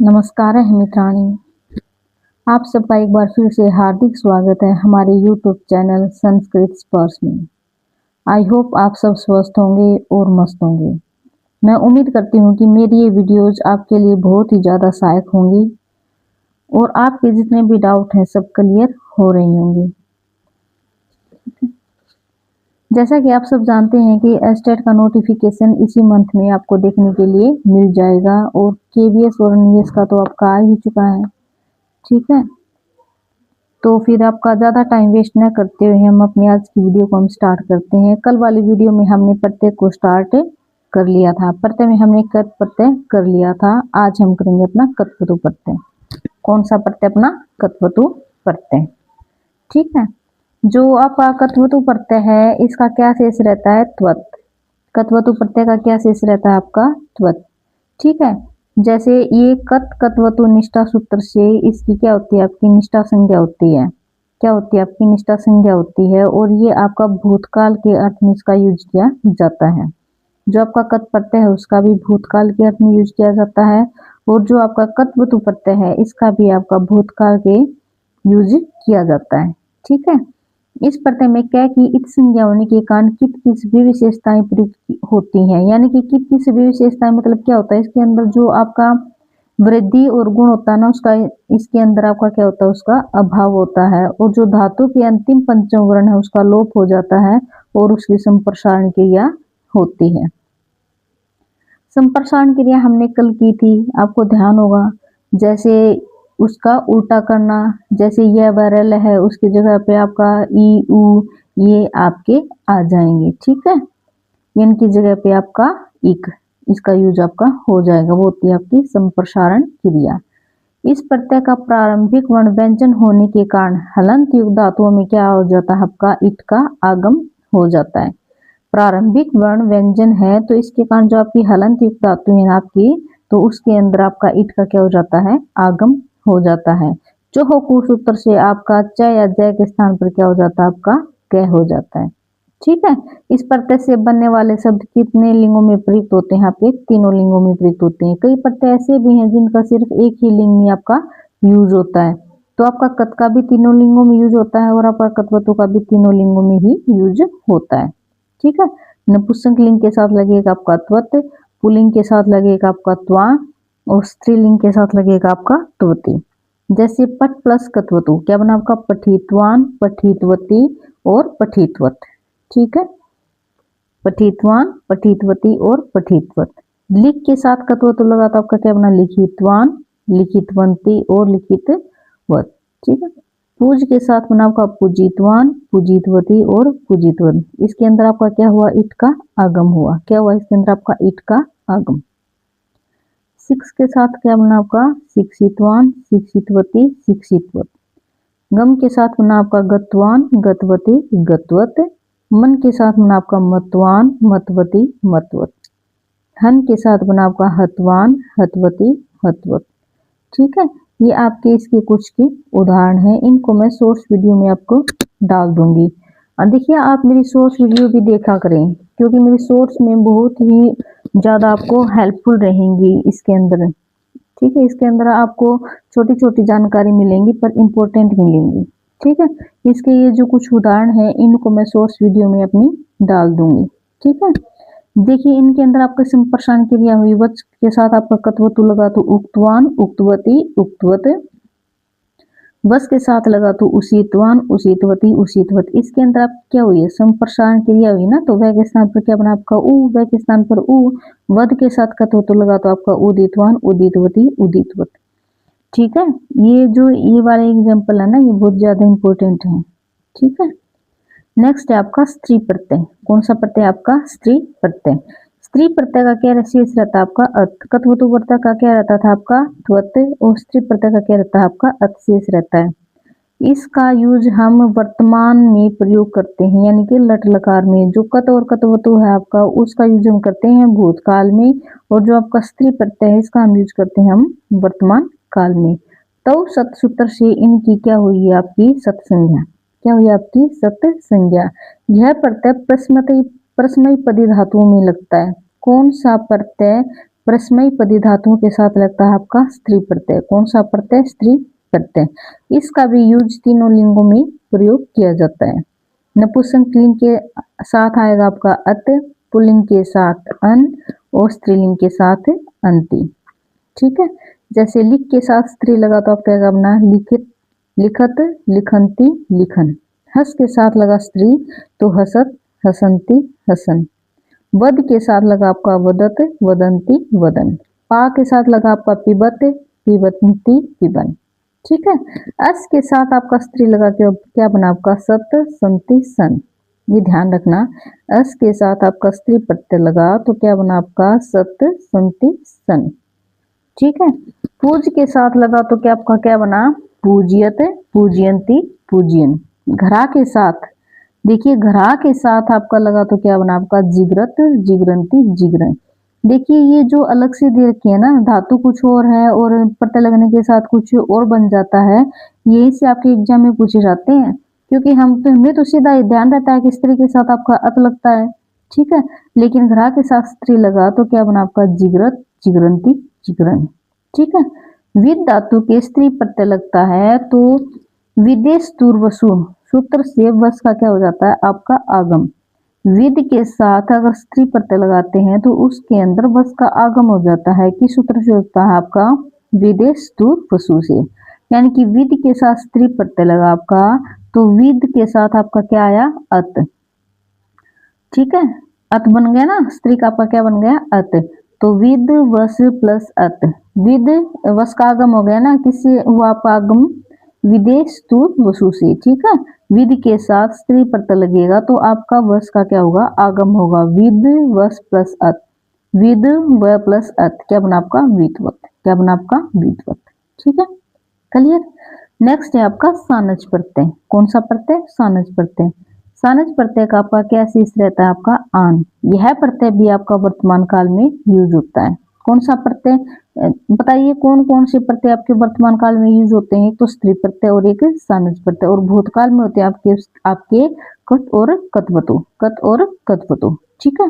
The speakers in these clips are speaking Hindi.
नमस्कार है मित्राणी। आप सबका एक बार फिर से हार्दिक स्वागत है हमारे YouTube चैनल संस्कृत स्पर्श में। आई होप आप सब स्वस्थ होंगे और मस्त होंगे। मैं उम्मीद करती हूँ कि मेरी ये वीडियोज आपके लिए बहुत ही ज़्यादा सहायक होंगी और आपके जितने भी डाउट हैं सब क्लियर हो रही होंगी। जैसा कि आप सब जानते हैं कि एस्टेट का नोटिफिकेशन इसी मंथ में आपको देखने के लिए मिल जाएगा और KVS और NVS का तो आपका आ ही चुका है। ठीक है, तो फिर आपका ज़्यादा टाइम वेस्ट न करते हुए हम अपनी आज की वीडियो को हम स्टार्ट करते हैं। कल वाली वीडियो में हमने प्रत्यय को स्टार्ट कर लिया था, प्रत्यय में हमने कत प्रत्यय कर लिया था। आज हम करेंगे अपना कत्वतु प्रत्यय। कौन सा प्रत्यय? अपना कत्वतु प्रत्यय। ठीक है, जो आपका कत्वतु प्रत्यय है इसका क्या शेष रहता है? त्वत्। कत्वतु प्रत्यय का क्या शेष रहता है? आपका त्वत्। ठीक है, जैसे ये कत कत्वतु निष्ठा सूत्र से इसकी क्या होती है? आपकी निष्ठा संज्ञा होती है। क्या होती है? आपकी निष्ठा संज्ञा होती है और ये आपका भूतकाल के अर्थ में इसका यूज किया जाता है। जो आपका कत प्रत्यय है उसका भी भूतकाल के अर्थ में यूज किया जाता है और जो आपका कत्वतु प्रत्यय है इसका भी आपका भूतकाल के यूज किया जाता है। ठीक है, इस प्रत्यय में क्या की इत संज्ञा होने के कारण कित की सभी विशेषताएं प्रयुक्त होती हैं। यानी कि कित की सभी विशेषताएं मतलब क्या होता है? इसके अंदर जो आपका वृद्धि और गुण होता है ना उसका इसके अंदर आपका क्या होता है? उसका अभाव होता है और जो धातु के अंतिम पंचम वर्ण है उसका लोप हो जाता है और उसकी संप्रसारण क्रिया होती है। संप्रसारण क्रिया हमने कल की थी, आपको ध्यान होगा। जैसे उसका उल्टा करना, जैसे यह वरल है उसकी जगह पे आपका ई उ ये आपके आ जाएंगे। ठीक है, इनकी जगह पे आपका इक, इसका यूज आपका हो जाएगा। वो होती है आपकी संप्रसारण क्रिया। इस प्रत्यय का प्रारंभिक वर्ण व्यंजन होने के कारण हलंत युक्त धातुओं में क्या हो जाता है? आपका इट का आगम हो जाता है। प्रारंभिक वर्ण व्यंजन है तो इसके कारण जो आपकी हलंत युक्त धातु है आपकी, तो उसके अंदर आपका इट का क्या हो जाता है? आगम हो जाता है। जो हो कुश सूत्र से आपका च या जय के स्थान पर क्या हो जाता है? आपका क हो जाता है। ठीक है, इस प्रत्यय से बनने वाले शब्द कितने लिंगों में प्रयुक्त होते हैं? आपके तीनों लिंगों में प्रयुक्त होते हैं। कई प्रत्यय ऐसे भी हैं जिनका सिर्फ एक ही लिंग में आपका यूज होता है। तो आपका कत का भी तीनों लिंगों में यूज होता है और आपका कत्वतु का भी तीनों लिंगों में ही यूज होता है। ठीक है, नपुंसक लिंग के साथ लगेगा आपका त्वत, पुल्लिंग के साथ लगेगा आपका त्वा और स्त्रीलिंग के साथ लगेगा आपका त्वति। जैसे पट प्लस कत्वतु क्या बना? आपका पठित्वान, पठित्वती और पठित्वत। ठीक है, पठित्वान, पठित्वती और पठित्वत। लिख के साथ कत्वतु लगा तो आपका क्या बना? लिखित्वान, लिखितवंती और लिखितवत। ठीक है, पूज के साथ बना आपका पूजितवान, पूजितवती और पूजितवत। इसके अंदर आपका क्या हुआ? इट का आगम हुआ। क्या हुआ? इसके अंदर आपका इट का आगम। शिक्ष के साथ क्या बना आपका? शिक्षितवान, शिक्षितवती, शिक्षितवत। गम के साथ बना आपका गतवान, गतवती, गतवत। मन के साथ बना आपका मतवान, मतवती, मतवत। हन के साथ बना आपका हतवान, हतवती, हतवत। ठीक है, ये आपके इसके कुछ के उदाहरण हैं। इनको मैं सोर्स वीडियो में आपको डाल दूंगी। और देखिए आप मेरी सोर्स वीडियो भी देखा करें क्योंकि मेरी सोर्स में बहुत ही ज़्यादा आपको हेल्पफुल रहेंगी इसके अंदर। ठीक है, इसके अंदर आपको छोटी छोटी जानकारी मिलेंगी पर इम्पोर्टेंट मिलेंगी। ठीक है, इसके ये जो कुछ उदाहरण है इनको मैं सोर्स वीडियो में अपनी डाल दूंगी। ठीक है, देखिए इनके अंदर आपका संप्रसारण क्रिया हुई। वच के साथ आपका कत्वतु लगा तो उक्तवान, उक्तवती, उक्तवत। वस के साथ लगा तो उसीतवान, उसीतवती, उसीतवत। इसके अंदर आप क्या हुई है? संप्रसारण क्रिया हुई ना, तो वह के स्थान पर क्या बना आपका उ, वह के स्थान पर उ। वध के साथ कत्वतु लगा तो आपका उदितवान, उदितवती, उदितवत। ठीक है, ये जो ये वाला एग्जाम्पल है ना ये बहुत ज्यादा इंपॉर्टेंट है। ठीक है, नेक्स्ट है आपका स्त्री प्रत्यय। कौन सा प्रत्यय? आपका स्त्री प्रत्यय। स्त्री प्रत्यय का क्या शेष रहता है? आपका अत। कत्वतु प्रत्यय का क्या रहता था? आपका त्वत और स्त्री प्रत्यय का क्या रहता है? आपका अत शेष रहता है। इसका यूज हम वर्तमान में प्रयोग करते हैं यानी कि लट लकार में। जो कत और कत्वतु है आपका उसका यूज हम करते हैं भूतकाल में और जो आपका स्त्री प्रत्यय है इसका हम यूज करते हैं हम वर्तमान काल में। तो सत सूत्र से इनकी क्या हुई है? आपकी सत संज्ञा। क्या हुई? आपकी सत संज्ञा। यह प्रत्यय प्रश्नपदी धातुओं में लगता है। कौन सा प्रत्यय परस्मयी पदी धातुओं के साथ लगता है आपका स्त्री प्रत्यय। कौन सा प्रत्यय? स्त्री प्रत्यय। इसका भी यूज तीनों लिंगों में प्रयोग किया जाता है। नपुंसक लिंग के साथ आएगा आपका अत, पुल्लिंग के साथ अन और स्त्रीलिंग के साथ अंति। ठीक है, जैसे लिख के साथ स्त्री लगा तो आप क्या करना? लिखित, लिखत, लिखंती, लिखन। हस के साथ लगा स्त्री तो हसत, हसंती, हसन। वद के साथ लगा आपका वदत, वदंती, वदन। पा के साथ लगा आपका पिबत, पिबंती, पिबन। ठीक है, अस के साथ आपका स्त्री लगा के क्या बना आपका? सत, संति, सन। ये ध्यान रखना, अस के साथ आपका स्त्री प्रत्यय लगा तो क्या बना आपका? सत, संति, सन। ठीक है, पूज के साथ लगा तो क्या आपका क्या बना? पूजियत, पूजयंती, पूजियन। घरा के साथ देखिए, घरा के साथ आपका लगा तो क्या बना आपका? जिगरत, जिगरंती, जिगरन। देखिए ये जो अलग से दे रखी है ना, धातु कुछ और है और प्रत्यय लगने के साथ कुछ और बन जाता है, यही से आपके एग्जाम में पूछे जाते हैं। क्योंकि हमें तो सीधा ध्यान रहता है कि स्त्री के साथ आपका अत लगता है, ठीक है, लेकिन घरा के साथ स्त्री लगा तो क्या बना आपका? जिगरत, जिगरंती, जिगरन। ठीक है, विद धातु के स्त्री प्रत्यय लगता है तो विदेश दूरवसु सूत्र से वस का क्या हो जाता है? आपका आगम। विद के साथ अगर स्त्री प्रत्यय लगाते हैं तो उसके अंदर वस का आगम हो जाता है। किस सूत्र से होता है? आपका विदेश दूर वसु से। यानी कि विद के साथ स्त्री प्रत्यय लगा आपका तो विद के साथ आपका क्या आया? अत। ठीक है, अत बन गया ना, स्त्री का आपका क्या बन गया? अत। तो विद वस प्लस अत, विद वस का आगम हो गया ना, किससे हुआ आपका आगम? विदेश दूर वसु से। ठीक है, विद के साथ स्त्री प्रत्यय लगेगा तो आपका वस का क्या होगा? आगम होगा। विद वस प्लस अत, विद व प्लस अत क्या बना आपका? विदवत। क्या बना आपका? विदवत। ठीक है, क्लियर। नेक्स्ट है आपका सानज प्रत्यय। कौन सा प्रत्यय? सानज प्रत्यय। सानज प्रत्यय का आपका क्या शेष रहता है? आपका आन। यह प्रत्यय भी आपका वर्तमान काल में यूज होता है। कौन सा प्रत्यय? बताइए कौन कौन से प्रत्यय आपके वर्तमान काल में यूज होते हैं? तो स्त्री प्रत्यय और एक सानज प्रत्यय, और भूतकाल में होते हैं आपके कत और कतवतु, कत और कतवतु। ठीक है,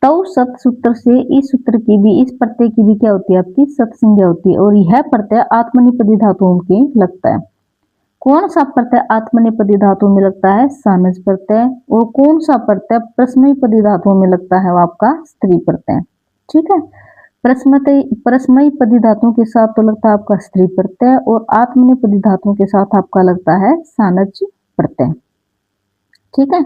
तव सत सूत्र से इस सूत्र की भी, इस प्रत्यय की भी क्या होती है? आपकी सत संज्ञा होती है और यह प्रत्यय आत्मनेपदी धातुओं के लगता है। कौन सा प्रत्यय आत्मनेपदी धातुओं में लगता है? सानज प्रत्यय। और कौन सा प्रत्यय परस्मयीपदी धातुओं में लगता है? वो आपका स्त्री प्रत्यय। ठीक है, परस्मयीपदी धातुओं के साथ तो लगता है आपका स्त्री प्रत्यय और आत्मनेपदी धातुओं के साथ आपका लगता है सानज प्रत्यय। ठीक है,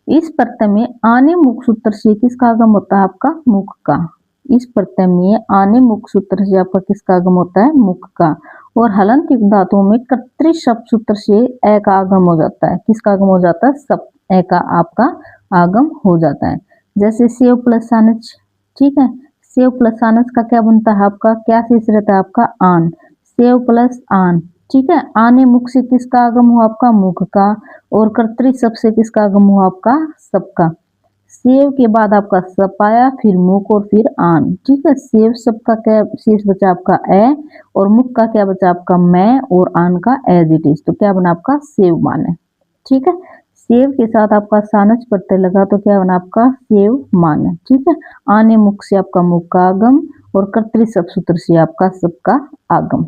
इस प्रत्यय में आने मुख सूत्र से किसका आगम होता है? आपका मुख का। इस प्रत्यय में आने मुख सूत्र से आपका किसका आगम होता है? मुख का। और हलंत युक्त धातुओं में कर्तृ शब्द सूत्र से ए का आगम हो जाता है। किसका आगम हो जाता है? सब ए का आपका आगम हो जाता है। जैसे सेव प्लस सानज। ठीक है, सेव प्लस सानज का क्या बनता है? आपका क्या शेष रहता है? आपका आन। सेव प्लस आन। ठीक है, आने मुख से किसका आगम हुआ? आपका मुख का। और कर्तृ शब्द से किसका आगम हुआ? आपका सबका। सेव के बाद आपका सप आया, फिर मुख और फिर आन। ठीक है, सेव शब्द का क्या शेष बचा? आपका ए, और मुख का क्या बचा? आपका मैं, और आन का एज इट इज। तो क्या बना आपका? सेव मान है। ठीक है, सेव के साथ आपका सानज प्रत्यय लगा तो क्या बना आपका? सेव मान है। ठीक है, आने मुख से आपका मुख का आगम और कर्तृ शब्द सूत्र से आपका सबका आगम।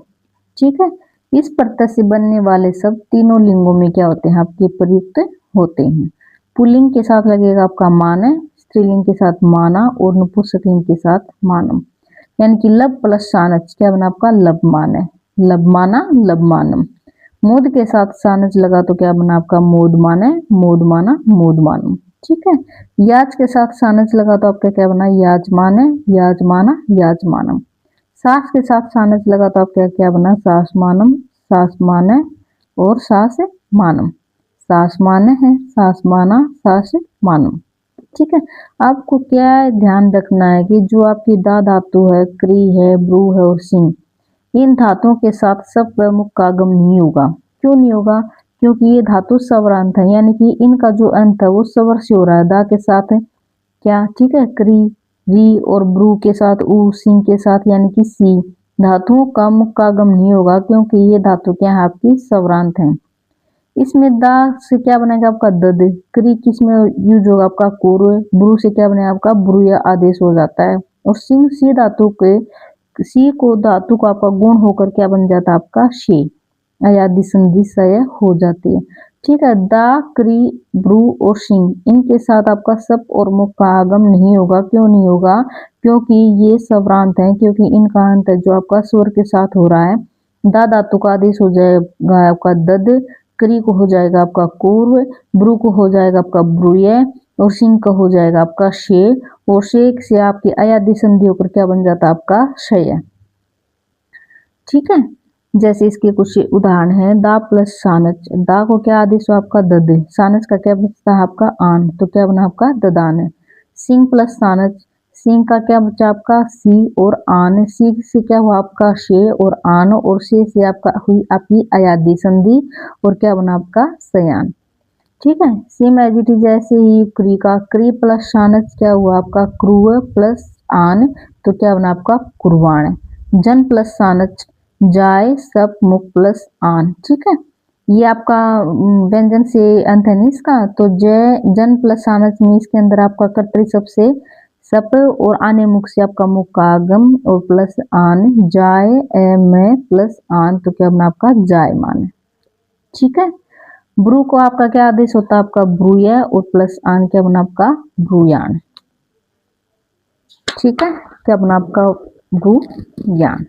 ठीक है, इस प्रत्यय से बनने वाले सब तीनों लिंगों में क्या होते हैं? आपके प्रयुक्त होते हैं। पुल्लिंग के साथ लगेगा आपका मान है, स्त्रीलिंग के साथ माना और नपुंसकलिंग के साथ मानम। यानी कि लब प्लस सानज क्या बना आपका? लब मान है। लब माना, लब मानम। मोद के साथ सानज लगा तो क्या बना आपका? मोद मान है, मोद माना, मोद मानम। ठीक है, याज के साथ सानज लगा तो आपका क्या बना? याज मान है, याज माना, याज मानम। सास के साथ सानज लगा तो आपका क्या बना? सास मानम, सास माने और सास मानम। सास माने है, सास माना, सास मानम। ठीक है, आपको क्या ध्यान रखना है कि जो आपकी दा धातु है, क्री है, ब्रू है और सिंह, इन धातुओं के साथ सब प्रमुख का आगम नहीं होगा। क्यों नहीं होगा? क्योंकि ये धातु स्वरांत है, यानी कि इनका जो अंत है वो स्वर से हो रहा है। दा के साथ क्या? ठीक है, क्री, री और ब्रू के साथ ऊ, सिंह के साथ यानी कि सी। धातुओं का मुख का आगम नहीं होगा क्योंकि ये धातु क्या है? आपकी स्वरांत है। इसमें दा से क्या बनेगा? आपका दद। क्री किस में यूज होगा? आपका कोर। ब्रू से क्या बनेगा? आपका ब्रू या आदेश हो जाता है। और सिंह सी धातु के सी को धातु का आपका गुण होकर क्या बन जाता है आपका शे, अयादि संधि सय हो जाती है। ठीक है, दा, क्री, ब्रू और सिंह इनके साथ आपका सप और मुख का आगम नहीं होगा। क्यों नहीं होगा? क्योंकि ये स्वरांत है, क्योंकि इनका अंत जो आपका स्वर के साथ हो रहा है। दा धातु का आदेश हो जाएगा आपका दद, क्री को हो जाएगा आपका पूर्व, ब्रू को हो जाएगा आपका ब्रूय और सिंह का हो जाएगा आपका शे, और शेख से आपकी अयादि संधि होकर क्या बन जाता है आपका शय। ठीक है, जैसे इसके कुछ उदाहरण है। दा प्लस सानच, दा को क्या आदेश हो आपका दद, सानच का क्या बचता है आपका आन, तो क्या बना आपका ददान है। सिंह प्लस सानच, सिंह का क्या बचा आपका सी और आन, सी से क्या हुआ आपका शे और आन, और शे से आपका हुई आपकी अयादि संधि और क्या बना आपका सयान। ठीक है, सेम एज इट इज ऐसे ही क्री का, क्री प्लस शानच क्या हुआ आपका क्रूव प्लस आन, तो क्या बना आपका कुर्बान। जन प्लस सानच जाय सप मुख प्लस आन। ठीक है, ये आपका व्यंजन से अंत है नहीं इसका, तो जय जन प्लस सानच में इसके अंदर आपका कर्तरी सप से सप और आने मुख से आपका मुख का आगम और प्लस आन, जाय में प्लस आन, तो क्या बना आपका जायमान। ठीक है, ब्रू को आपका क्या आदेश होता है आपका ब्रूय और प्लस आन क्या बना आपका ब्रूयान। ठीक है, क्या बना आपका ब्रूयान।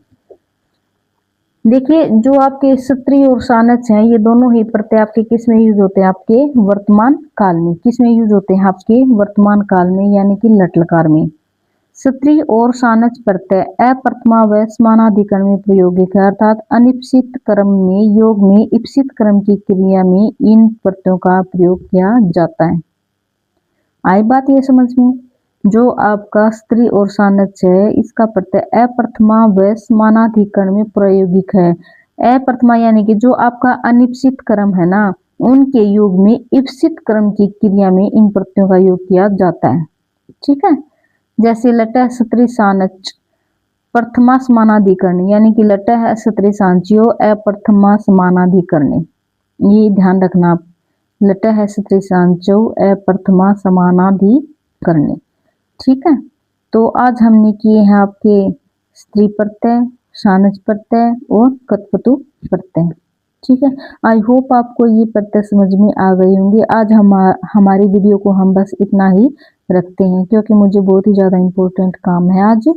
देखिए, जो आपके सत्री और सानच हैं ये दोनों ही प्रत्यय आपके किस में यूज होते हैं? आपके वर्तमान काल में। किस में यूज होते हैं? आपके वर्तमान काल में, यानी कि लट लकार में। सत्री और सानच प्रत्यय अप्रथमा व समानाधिकरण में प्रयोगिक है, अर्थात अनिप्सित क्रम में योग में इप्सित क्रम की क्रिया में इन प्रत्ययों का प्रयोग किया जाता है। आई बात ये समझ में? जो आपका स्त्री और सानच है इसका प्रत्यय अप्रथमा व समानाधिकरण में प्रयोगिक है। अप्रथमा यानी कि जो आपका अनिप्सित क्रम है ना, उनके योग में इप्सित क्रम की क्रिया में इन प्रत्ययों का योग किया जाता है। ठीक है, जैसे लट सत्री सानच प्रथमा समानाधिकरण, यानी कि लट है सत्री सांचियो अप्रथमा समानाधिकरण, ये ध्यान रखना आप। लट है सत्री सांचो अप्रथमा समानाधिकरण। ठीक है, तो आज हमने किए हैं आपके स्त्री प्रत्यय, सानच प्रत्यय और कत्वतु प्रत्यय। ठीक है, आई होप आपको ये प्रत्यय समझ में आ गई होंगे। आज हमारी वीडियो को हम बस इतना ही रखते हैं, क्योंकि मुझे बहुत ही ज़्यादा इम्पोर्टेंट काम है आज।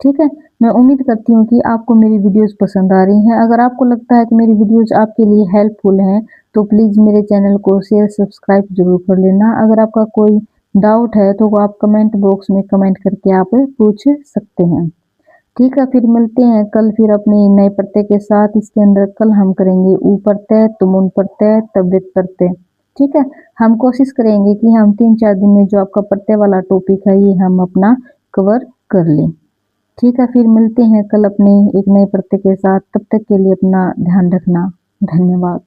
ठीक है, मैं उम्मीद करती हूँ कि आपको मेरी वीडियोस पसंद आ रही हैं। अगर आपको लगता है कि मेरी वीडियोस आपके लिए हेल्पफुल हैं तो प्लीज़ मेरे चैनल को शेयर सब्सक्राइब जरूर कर लेना। अगर आपका कोई डाउट है तो आप कमेंट बॉक्स में कमेंट करके आप पूछ सकते हैं। ठीक है, फिर मिलते हैं कल फिर अपने नए प्रत्यय के साथ। इसके अंदर कल हम करेंगे ऊ प्रत्यय, तुमुन प्रत्यय, तद्धित प्रत्यय। ठीक है, हम कोशिश करेंगे कि हम 3-4 दिन में जो आपका प्रत्यय वाला टॉपिक है ये हम अपना कवर कर लें। ठीक है, फिर मिलते हैं कल अपने एक नए प्रत्यय के साथ। तब तक के लिए अपना ध्यान रखना। धन्यवाद।